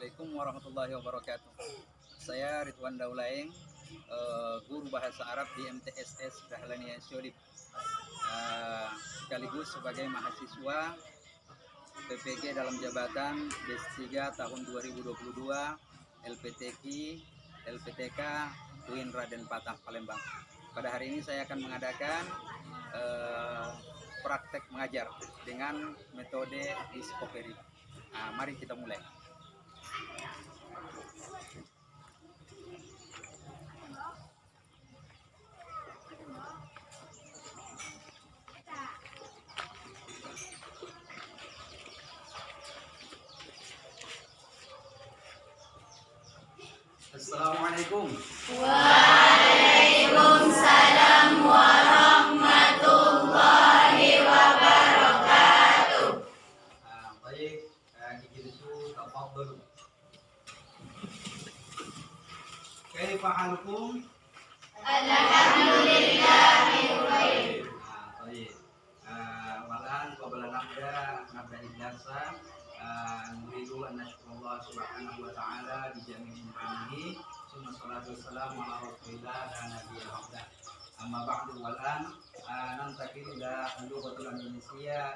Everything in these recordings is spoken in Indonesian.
Assalamualaikum warahmatullahi wabarakatuh. Saya Ridwan Daulaeng, guru bahasa Arab di MTSS Dahlan Syodip, sekaligus sebagai mahasiswa PPG dalam jabatan D3 tahun 2022 LPTK UIN Raden Patah Palembang. Pada hari ini saya akan mengadakan praktek mengajar dengan metode Discovery. Mari kita mulai. Assalamualaikum. Waalaikumsalam warahmatullahi wabarakatuh. Baik, ijlisu tafadhalu. Kaifa halukum? Alhamdulillahi khair. Baik. Walan qabla nabda ijlasa nuridu an nashkurallah subhanahu wa ta'ala bi jami'i ni'amihi summa salatu wassalamu ala rasulillah dan nabiyil hamdah. Amma ba'du walan nantakil ila lughatul Indonesia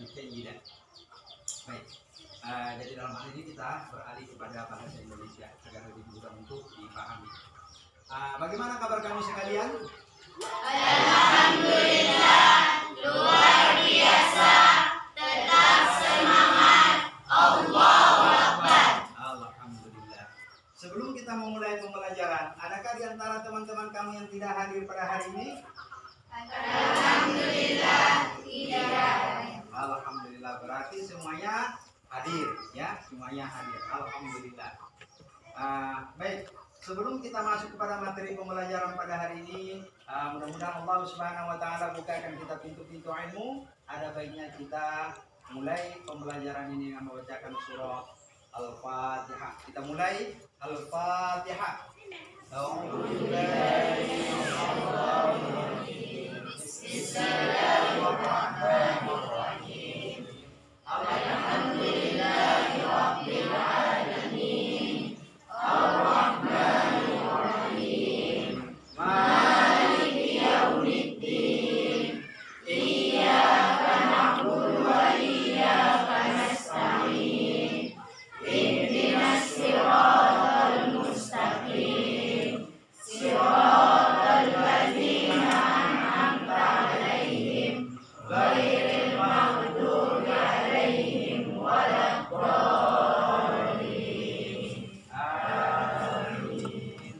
al-jayyidah. Baik. Jadi dalam hal ini kita beralih kepada bahasa Indonesia agar lebih mudah untuk dipahami. Bagaimana kabar kamu sekalian? Alhamdulillah, luar biasa. Tetap semangat. Allahu Akbar. Alhamdulillah. Sebelum kita memulai pembelajaran, adakah di antara teman-teman kamu yang tidak hadir pada hari ini? Alhamdulillah, tidak. Alhamdulillah, berarti semuanya hadir, ya, semuanya hadir. Alhamdulillah. Baik, sebelum kita masuk kepada materi pembelajaran pada hari ini, mudah-mudahan Allah Subhanahu wa taala bukakan kita pintu-pintu ilmu. Ada baiknya kita mulai pembelajaran ini dengan membacakan surah Al-Fatihah. Kita mulai Al-Fatihah. Bismillahirrahmanirrahim. Alhamdulillahirabbil alamin. Ar-Rahmanir Rahim. Maliki yaumiddin. Iyyaka na'budu wa iyyaka nasta'in. Ihdinas siratal mustaqim. Siratal ladzina an'amta 'alaihim ghairil maghdubi 'alaihim waladdallin. Amin.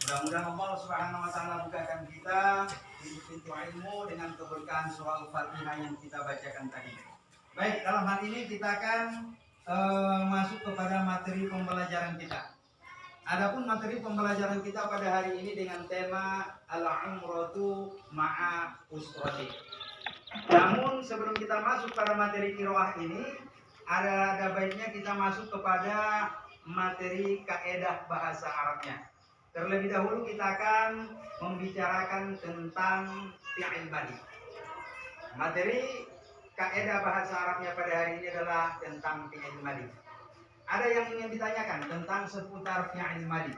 Mudah-mudahan Allah Subhanahu wa taala bukakan kita pintu ilmu dengan keberkahan surah Al-Fatihah yang kita bacakan tadi. Baik, dalam hal ini kita akan masuk kepada materi pembelajaran kita. Adapun materi pembelajaran kita pada hari ini dengan tema al-umratu ma'a usrati. Namun sebelum kita masuk pada materi qiraah ini, ada baiknya kita masuk kepada materi kaedah bahasa Arabnya. Terlebih dahulu kita akan membicarakan tentang fi'il madi. Materi kaedah bahasa Arabnya pada hari ini adalah tentang fi'il madi. Ada yang ingin ditanyakan tentang seputar fi'il madi?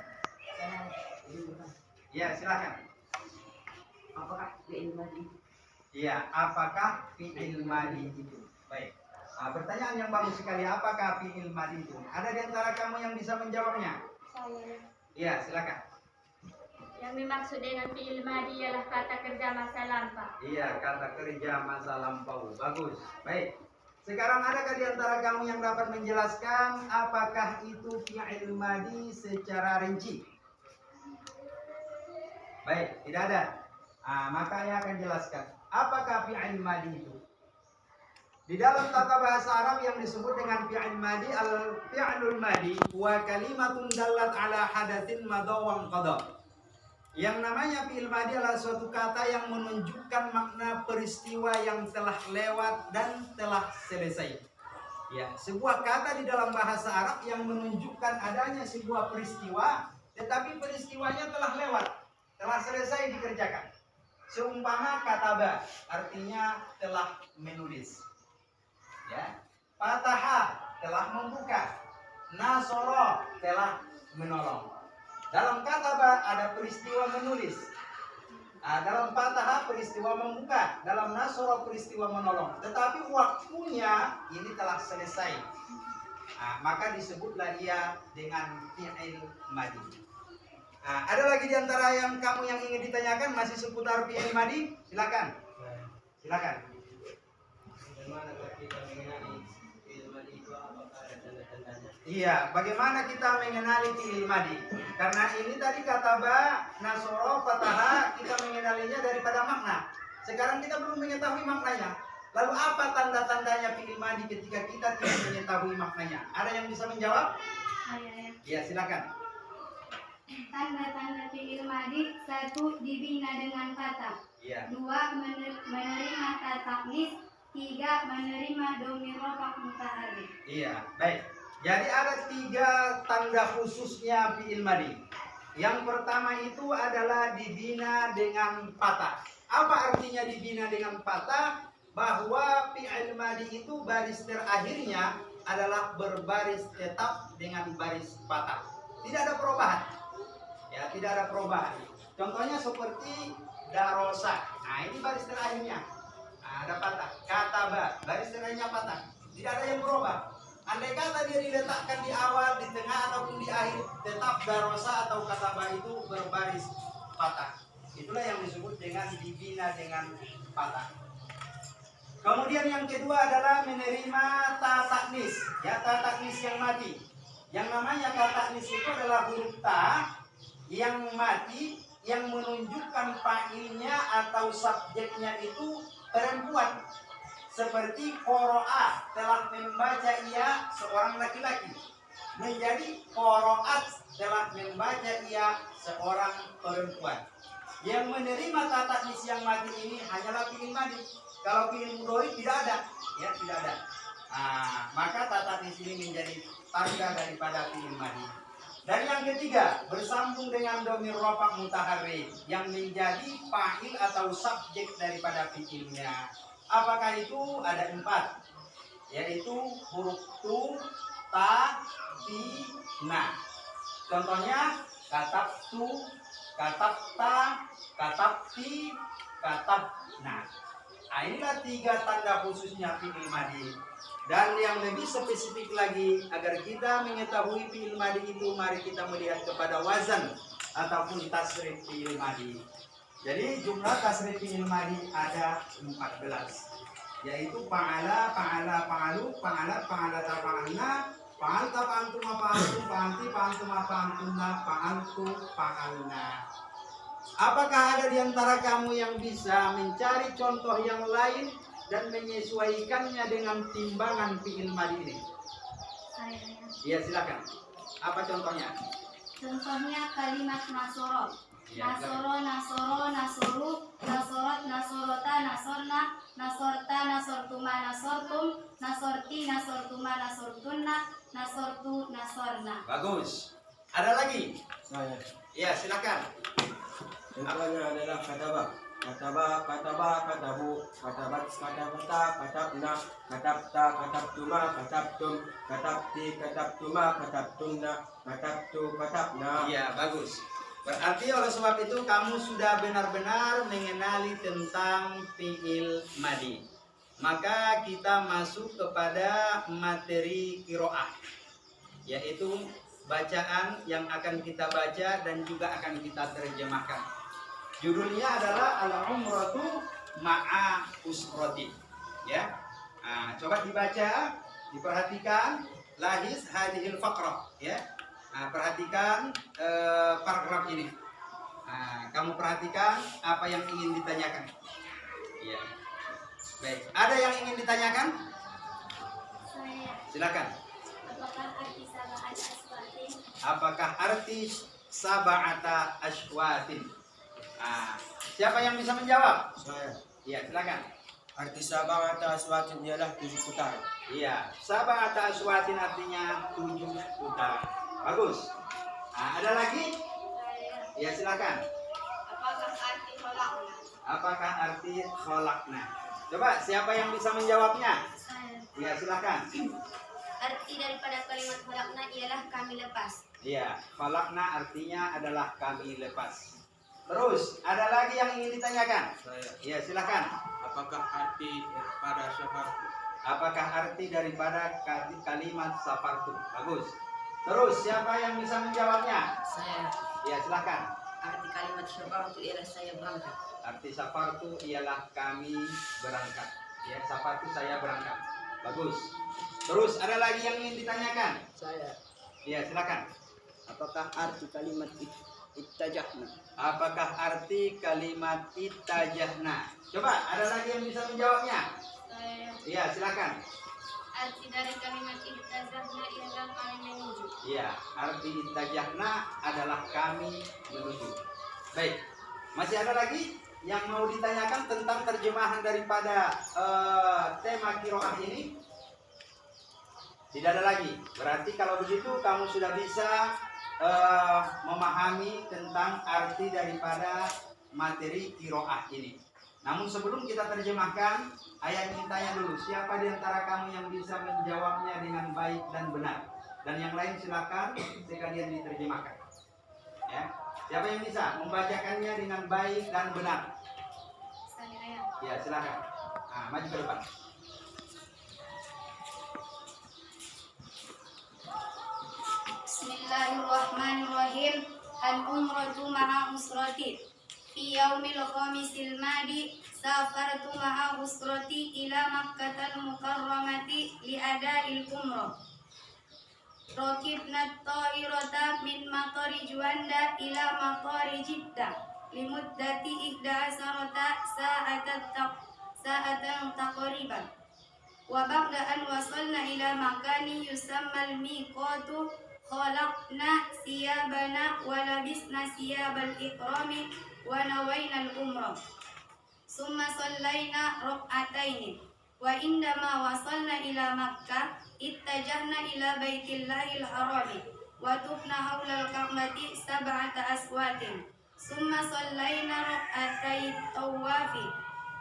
Ya, silakan. Apakah fi'il madi? Ya, apakah fi'il madi itu? Baik. Pertanyaan yang bagus sekali, apakah fi'il madi itu? Ada di antara kamu yang bisa menjawabnya? Saya. Ya, silakan. Yang dimaksud dengan fi'il madi ialah kata kerja masa lampau. Iya, kata kerja masa lampau. Bagus. Baik. Sekarang adakah di antara kamu yang dapat menjelaskan apakah itu fi'il madi secara rinci? Baik, tidak ada. Maka saya akan jelaskan. Apakah fi'il madi itu? Di dalam tata bahasa Arab yang disebut dengan fi'il madi, al-fi'lul madi wa kalimatun dallat ala hadatsin madha wa qada. Yang namanya fi'il madi adalah suatu kata yang menunjukkan makna peristiwa yang telah lewat dan telah selesai. Ya, sebuah kata di dalam bahasa Arab yang menunjukkan adanya sebuah peristiwa, tetapi peristiwanya telah lewat, telah selesai dikerjakan. Seumpama kataba, artinya telah menulis. Ya, fataha, telah membuka. nasoro telah menolong. Dalam kataba ada peristiwa menulis. Dalam fataha peristiwa membuka, dalam nasoro peristiwa menolong. Tetapi waktunya ini telah selesai. Maka disebutlah ia dengan fi'il madi. Ada lagi di antara yang kamu yang ingin ditanyakan masih seputar fi'il madi? Silakan. Silakan. Bagaimana kita mengenali fi'il madi itu, apakah ada tanda-tandanya? Iya, bagaimana kita mengenali fi'il madi? Karena ini tadi kata ba, nasoro, fataha, kita mengenalinya daripada makna. Sekarang kita belum mengetahui maknanya. Lalu apa tanda-tandanya fi'il madi ketika kita tidak mengetahui maknanya? Ada yang bisa menjawab? Saya. Iya, silakan. Tanda-tanda fi'il madi: 1. Dibina dengan kata. Iya. 2. Menerima kata taknis. 3. Menerima dhamir rafa' mutaharrik. Iya, baik. Jadi ada 3 tanda khususnya fi'il madi. Yang pertama itu adalah dibina dengan patah. Apa artinya dibina dengan patah? Bahwa fi'il madi itu baris terakhirnya adalah berbaris tetap dengan baris patah. Tidak ada perubahan. Ya, tidak ada perubahan. Contohnya seperti darosa. Nah, ini baris terakhirnya. Ada patah. Kataba, baris terakhirnya patah. Tidak ada yang berubah. Andai kata dia diletakkan di awal, di tengah ataupun di akhir, tetap darosa atau kataba itu berbaris patah. Itulah yang disebut dengan dibina dengan patah. Kemudian yang kedua adalah menerima ta taknis. Ya, ta taknis yang mati. Yang namanya ta taknis itu adalah huruf ta yang mati, yang menunjukkan fa'ilnya atau subjeknya itu perempuan. Seperti qoro'a, telah membaca ia seorang laki-laki. Menjadi qoro'at, telah membaca ia seorang perempuan. Yang menerima ta taknis yang mati ini hanyalah fi'il madi. Kalau fi'il mudhari tidak ada, ya tidak ada. Maka ta taknis ini menjadi tanda daripada fi'il madi. Dan yang ketiga, bersambung dengan dhamir rafa' mutaharrik yang menjadi fa'il atau subjek daripada fi'ilnya. Apakah itu? Ada 4, yaitu huruf tu, ta, ti, na. Contohnya katabtu, katabta, katabti, katabna. Inilah 3 tanda khususnya fi'il madi. Dan yang lebih spesifik lagi, agar kita mengetahui fi'il madi itu, mari kita melihat kepada wazan ataupun tasrif fi'il madi. Jadi jumlah tasrif fi'il madi ada 14, yaitu fa'ala, fa'ala, fa'alu, fa'alat, fa'alata, fa'alna, fa'alta, fa'antuma, fa'antum, fa'anti, fa'antuma, fa'antunna, fa'antu, fa'alna. Apakah ada di antara kamu yang bisa mencari contoh yang lain dan menyesuaikannya dengan timbangan fi'il madi ini? Saya. Iya, silakan. Apa contohnya? Contohnya kalimat nasoro. Ya, Nasoro, nasoro, nasoru, nasorot, nasorota, nasorna, nasorta, nasortuma, nasortum, nasorti, nasortuma, nasortunna, nasortu, nasorna. bagus. Ada lagi? Saya. Iya, silakan. Contohnya adalah kataba. Kataba, kataba, katabu, katabat, katabata, katabna, katabta, katabtuma, katabtum, katabti, katabtuma, katabtunna, katabtu, katabna. Iya, bagus. Berarti oleh sebab itu kamu sudah benar-benar mengenali tentang fi'il madi. Maka kita masuk kepada materi qiraah, yaitu bacaan yang akan kita baca dan juga akan kita terjemahkan. Judulnya adalah Al-Umratu Ma'a Usrati. Ya. Coba dibaca, diperhatikan lahis hadhil faqrah, ya. Perhatikan paragraf ini. Kamu perhatikan apa yang ingin ditanyakan. Ya. Baik, ada yang ingin ditanyakan? Saya. Silakan. Apakah arti sab'at aswatin? Apakah arti sab'ata ashwatin? Siapa yang bisa menjawab? Saya. Iya, silakan. Arti sab'ata aswatin ialah 7 putaran. Iya, sab'ata ashwatin artinya 7 putaran. Bagus. Ada lagi? Saya. Ya, silakan. Apakah arti khalaqna? Apakah arti khalaqna? Coba siapa yang bisa menjawabnya? Saya. Ya, silakan. Arti daripada kalimat khalaqna ialah kami lepas. Iya, falakna artinya adalah kami lepas. Terus, ada lagi yang ingin ditanyakan? Saya. Ya, silakan. Apakah arti pada syafartu? Apakah arti daripada kalimat safartu? Bagus. Terus, siapa yang bisa menjawabnya? Saya. Ya, silakan. Arti kalimat syafartu ialah saya berangkat. Arti safartu ialah kami berangkat. Ya, safartu saya berangkat. Bagus. Terus, ada lagi yang ingin ditanyakan? Saya. Ya, silakan. Apakah arti kalimat ittajahna? Apakah arti kalimat ittajahna? Coba, ada lagi yang bisa menjawabnya? Saya. Iya, silakan. Arti dari kalimat ihtajahna ialah kami menuju. Iya, arti ittajahna adalah kami menuju. Baik, masih ada lagi yang mau ditanyakan tentang terjemahan daripada tema qiraah ini? Tidak ada lagi. Berarti kalau begitu kamu sudah bisa memahami tentang arti daripada materi qiraah ini. Namun sebelum kita terjemahkan, ayah ingin tanya dulu, siapa di antara kamu yang bisa menjawabnya dengan baik dan benar? Dan yang lain silakan sekalian diterjemahkan. Ya. Siapa yang bisa membacakannya dengan baik dan benar? Saya ayah. Ya, silakan. Nah, maju ke depan. Bismillahirrahmanirrahim. Al-umratu ma'a usrati. Fi yaumil khamisil madi safartu ma'a usrati ila Makkatal Mukarramati li ada'il umrah. Rakibna at-ta'irata min matari Juanda ila matari Jiddah limuddati 11 sa'atan taqriban. Wa ba'da an wasalna ila makani yusamma al-miqatu khalaqna siyabana wa labisna siyabal ikrami wa nawayna al-umrah. Summa sallayna rak'ataini wa indama wasalna ila Makkah ittajahna ila baitillahil harami wa tufna hawla al-ka'bati sab'ata aswatin. Summa sallayna rak'atai tawafi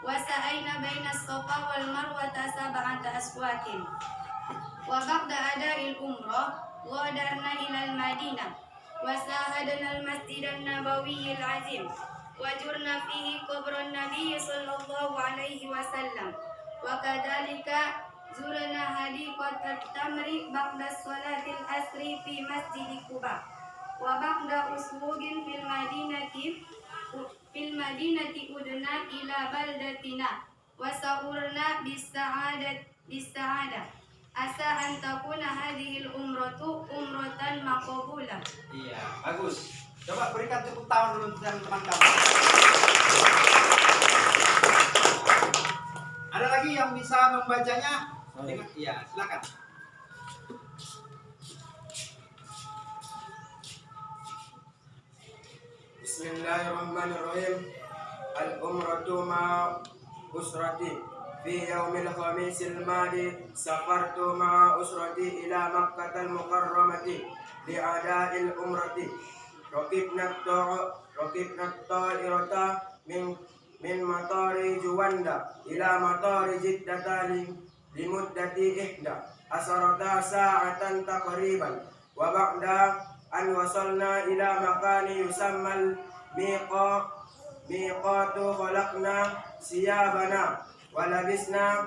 wa sa'ayna baina as-safa wal marwata sab'ata aswatin. Wa ba'da ada'il umrah ghadarna ila al-Madinah wa sahadna al-Masjid an-Nabawi al-Azim wa jurna fihi qabran Nabi sallallahu alaihi wasallam wa kadzalika zurna hadiqatat tamri ba'da salatil asri fi Masjid Quba wa ba'da usbugin fil madinati udna ila baldatina wa sa'urna bis-sa'adah asa an takuna hadhil umratu umratan maqbulah. Iya, bagus. Coba berikan tepuk tangan dulu untuk teman-teman kamu. Ada lagi yang bisa membacanya? Iya, silakan. Bismillahirrahmanirrahim. Al-umratu ma usrati fi yaumil khamisil madi safartu ma usrati ila Makkatal Mukarramati li ada'il umrati. Rakibna at-ta'irata min matari Juanda ila matari Jiddah limuddati 11 sa'atan taqriban wa ba'da an wasalna ila makani yusammal miqatu khalaqna siyabana wa labisna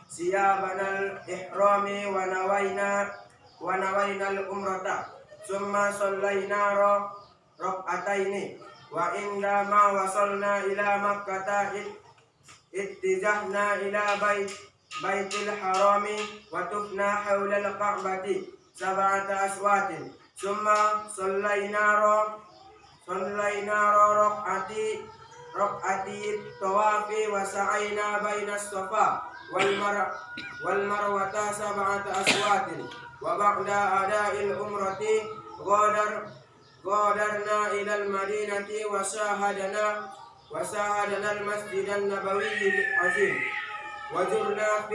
siyabanal ihrami wa nawayna al-umrata summa sallayna rak'ataini wa inda ma wasalna ila Makkah ittijahna ila baitil harami wa tufna hawla al-ka'bati sab'ata aswatin summa sallayna rak'ati tawafi wa sa'ayna baina as-safa wal marwata sab'ata aswatin wa ba'da ada'il umrati ghadarna ila al-madinati wa shahadana al-masjid an-nabawi al-azim wajurna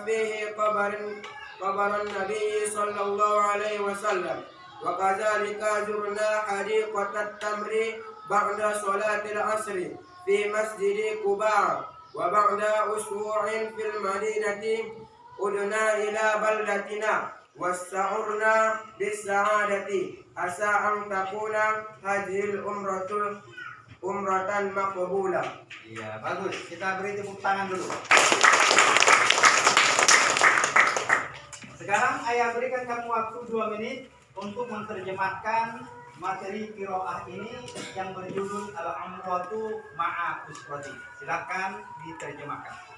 fihi qabaran Nabi sallallahu alaihi wasallam wa kadzalika zurna hadiqatat tamri ba'da salatil asri fi Masjid Quba wa ba'da usbu'in fil madinati udna ila baldatina wasa'urna bis-sa'adati asa an takuna hadhil umratan maqbulah. Iya, bagus. Kita beri tepuk tangan dulu. Sekarang ayah berikan kamu waktu 2 menit untuk menerjemahkan materi qiraah ini yang berjudul Al-Umratu Ma'a Usrati. Silakan diterjemahkan.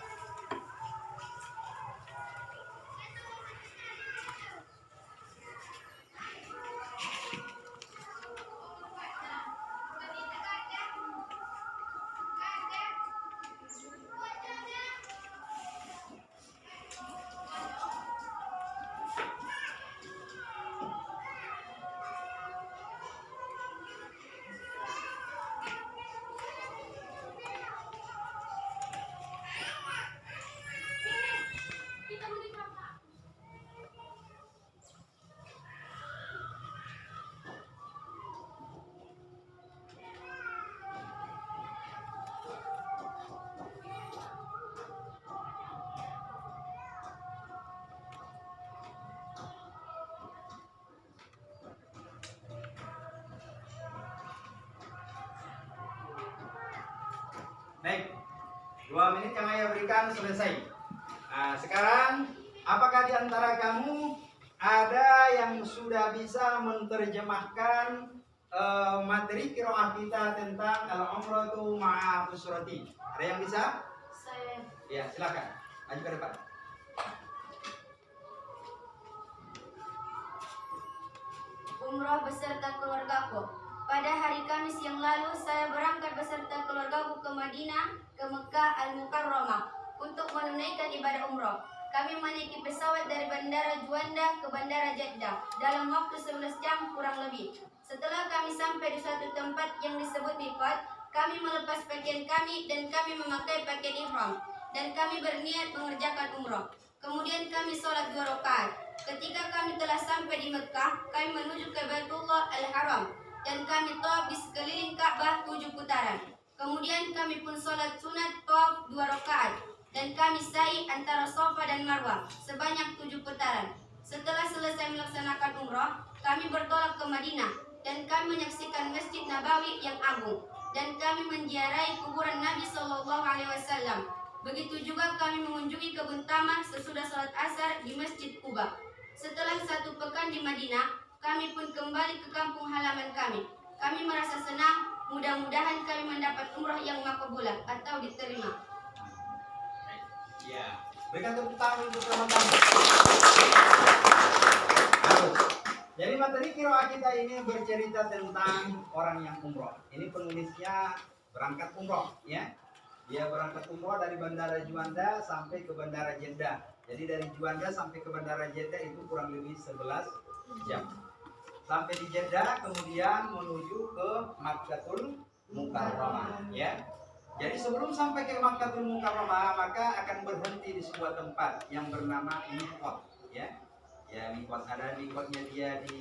Baik, 2 menit yang ayah berikan selesai. Nah, sekarang apakah di antara kamu ada yang sudah bisa menerjemahkan materi qiraah kita tentang Al-Umratu Ma'a Usrati? Ada yang bisa? Saya. Ya, silakan. Maju ke depan. Umrah beserta keluargaku. Pada hari Kamis yang lalu, saya berangkat beserta keluargaku ke Madinah, ke Mekah Al-Mukarramah untuk menunaikan ibadah umrah. Kami menaiki pesawat dari Bandara Juanda ke Bandara Jeddah dalam waktu 11 jam kurang lebih. Setelah kami sampai di suatu tempat yang disebut miqat, kami melepas pakaian kami dan kami memakai pakaian ihram dan kami berniat mengerjakan umrah. Kemudian kami sholat 2 rakaat. Ketika kami telah sampai di Mekah, kami menuju ke Baitullah Al-Haram dan kami tawaf di sekeliling Ka'bah 7 putaran. Kemudian kami pun sholat sunat tawaf 2 rakaat dan kami sa'i antara Safa dan Marwah sebanyak 7 putaran. Setelah selesai melaksanakan umrah, kami bertolak ke Madinah dan kami menyaksikan Masjid Nabawi yang agung dan kami menziarahi kuburan Nabi SAW. Begitu juga kami mengunjungi kebun taman sesudah sholat asar di Masjid Quba. Setelah 1 pekan di Madinah, kami pun kembali ke kampung halaman kami. Kami merasa senang, mudah-mudahan kami mendapat umrah yang makbulah atau diterima. Ya, berikan tepuk tangan untuk teman-teman. Bagus. Jadi materi qiraah kita ini bercerita tentang orang yang umroh. Ini penulisnya berangkat umroh, ya. Dia berangkat umroh dari Bandara Juanda sampai ke Bandara Jeddah. Jadi dari Juanda sampai ke Bandara Jeddah itu kurang lebih 11 jam. Sampai di Jeddah kemudian menuju ke Makkatul Mukarramah, ya. Jadi sebelum sampai ke Makkatul Mukarramah maka akan berhenti di sebuah tempat yang bernama miqat, ya. Ya, miqat ada miqatnya dia di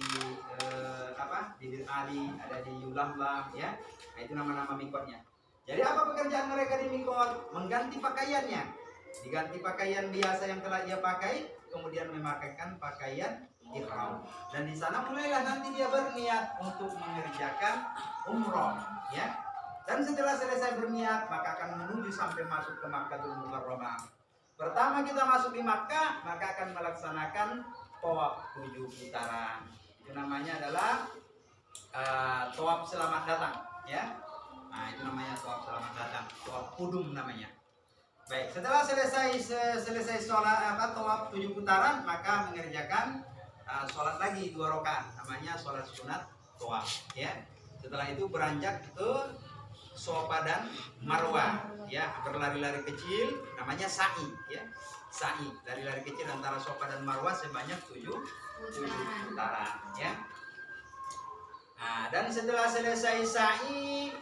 di Bir Ali, ada di Yulambang, ya. Nah, itu nama-nama miqatnya. Jadi apa pekerjaan mereka di miqat? Mengganti pakaiannya. Diganti pakaian biasa yang telah ia pakai, kemudian memakaikan pakaian ihram. Dan di sana mulailah nanti dia berniat untuk mengerjakan umroh, ya. Dan setelah selesai berniat maka akan menuju sampai masuk ke Makkatul Mukarramah. Pertama kita masuk di Makkah maka akan melaksanakan tawaf 7 putaran. Itu namanya adalah tawaf selamat datang, ya. Nah, itu namanya tawaf selamat datang, tawaf kudum namanya. Baik, setelah selesai sholat tawaf 7 putaran maka mengerjakan sholat lagi 2 rakaat, namanya sholat sunat tawaf, ya. Setelah itu beranjak ke Safa dan Marwah, ya, berlari-lari kecil, namanya sa'i, ya. Sa'i, lari-lari kecil antara Safa dan Marwah sebanyak 7 putaran, ya. Nah, dan setelah selesai sa'i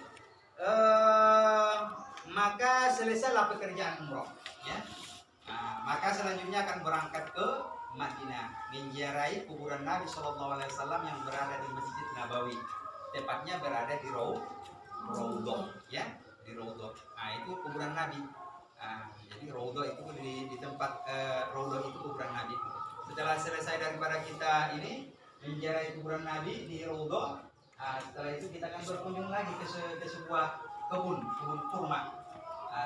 maka selesailah pekerjaan umroh, ya. Nah, maka selanjutnya akan berangkat ke Madinah, menziarahi kuburan Nabi SAW yang berada di Masjid Nabawi, tepatnya berada di Raudhah, ya, di Raudhah. Nah, itu kuburan Nabi. Jadi Jadi Raudhah itu di tempat Raudhah itu kuburan Nabi. Setelah selesai daripada kita ini menziarahi kuburan Nabi di Raudhah, setelah itu kita akan berkunjung lagi ke sebuah kebun kurma.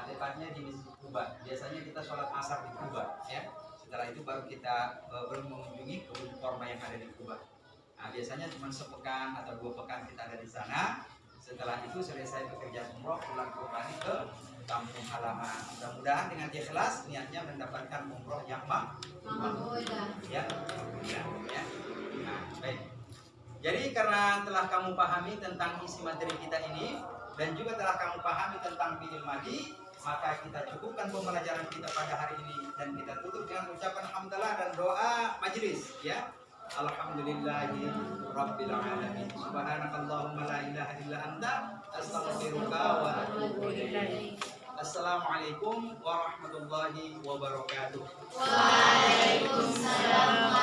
Tepatnya di Masjid Quba. Biasanya kita sholat asar di Quba, ya. Setelah itu baru kita mengunjungi kebun kurma yang ada di Quba. Biasanya cuma sepekan atau 2 pekan kita ada di sana. Setelah itu selesai pekerjaan umroh, pulang kembali ke kampung halaman. Mudah-mudahan dengan ikhlas niatnya mendapatkan umroh yang makbul. Ya. Nah, baik. Jadi karena telah kamu pahami tentang isi materi kita ini dan juga telah kamu pahami tentang fi'il madhi, maka kita cukupkan pembelajaran kita pada hari ini dan kita tutup dengan ucapan hamdalah dan doa majelis, ya. Alhamdulillahi Rabbil Alamin. Subhanakallahumma la ilaha illa anta astaghfiruka wa atubu ilaik. Assalamualaikum warahmatullahi wabarakatuh. Waalaikumsalam